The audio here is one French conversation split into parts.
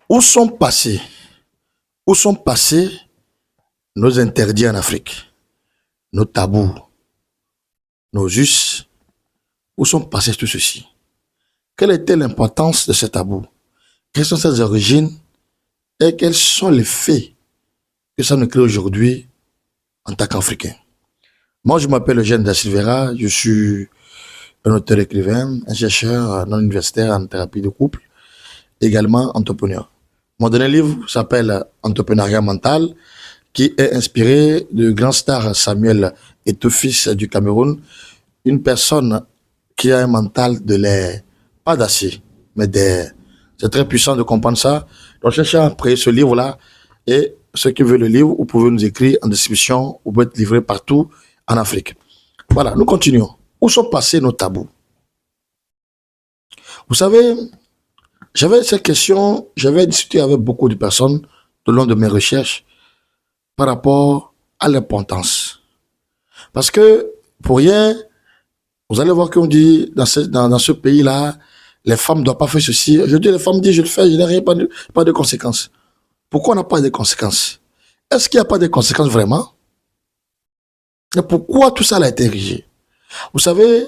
Où sont passés, où sont passés nos interdits en Afrique, nos tabous, nos us, où sont passés tout ceci? Quelle était l'importance de ces tabous? Quelles sont ses origines et quels sont les faits que ça nous crée aujourd'hui en tant qu'Africains? Moi, je m'appelle Eugène Da Silveira, je suis un auteur écrivain, un chercheur non universitaire en thérapie de couple, également entrepreneur. Mon dernier livre s'appelle Entrepreneuriat mental, qui est inspiré du grand star Samuel Eto'o du Cameroun, une personne qui a un mental de l'air, pas d'acier, mais d'air. C'est très puissant de comprendre ça. Donc, cherchez à créer ce livre-là et ceux qui veulent le livre, vous pouvez nous écrire en description, vous pouvez être livré partout en Afrique. Voilà, nous continuons. Où sont passés nos tabous? Vous savez, j'avais cette question, j'avais discuté avec beaucoup de personnes tout le long de mes recherches par rapport à l'importance. Parce que, pour rien, vous allez voir qu'on dit dans ce pays-là, les femmes ne doivent pas faire ceci. Je dis, les femmes disent, je le fais, je n'ai rien, pas de conséquences. Pourquoi on n'a pas de conséquences? Est-ce qu'il n'y a pas de conséquences vraiment? Et pourquoi tout ça a été érigé? Vous savez,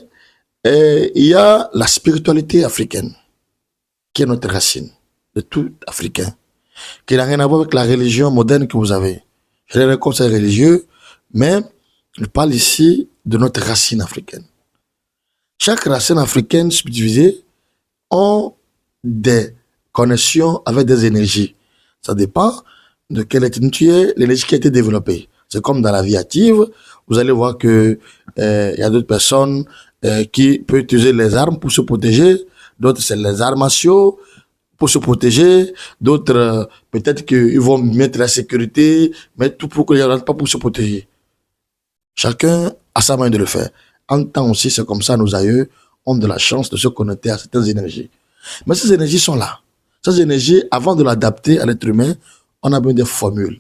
il y a la spiritualité africaine, qui est notre racine, de tout Africain, qui n'a rien à voir avec la religion moderne que vous avez. Je les conseils religieux, mais je parle ici de notre racine africaine. Chaque racine africaine subdivisée ont des connexions avec des énergies. Ça dépend de quelle ethnie tu es, l'énergie qui a été développée. C'est comme dans la vie active, vous allez voir que y a d'autres personnes qui peuvent utiliser les armes pour se protéger, d'autres c'est les arts martiaux pour se protéger, d'autres peut-être qu'ils vont mettre la sécurité, mettre tout pour que les gens pas pour se protéger. Chacun a sa main de le faire. En temps aussi, c'est comme ça, nos aïeux ont de la chance de se connecter à certaines énergies. Mais ces énergies sont là. Ces énergies, avant de l'adapter à l'être humain, on a besoin des formules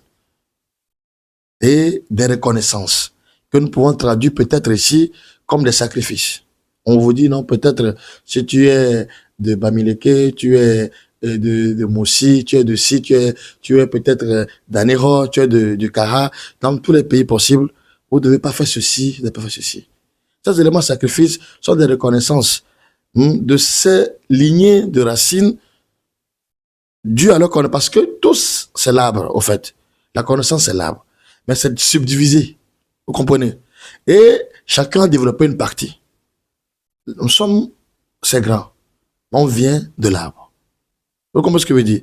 et des reconnaissances que nous pouvons traduire peut-être ici comme des sacrifices. On vous dit non, peut-être si tu es de Bamileke, tu es de Moussi, tu es de Si, tu es peut-être d'Anero, tu es de Kara, dans tous les pays possibles, vous ne devez pas faire ceci, vous ne devez pas faire ceci. Ces éléments de sacrifice sont des reconnaissances de ces lignées de racines dues à leur connaissance. Parce que tous, c'est l'arbre, au fait. La connaissance, c'est l'arbre. Mais c'est subdivisé. Vous comprenez? Et chacun a développé une partie. Nous sommes, c'est grand. On vient de l'arbre. Vous comprenez ce que je veux dire?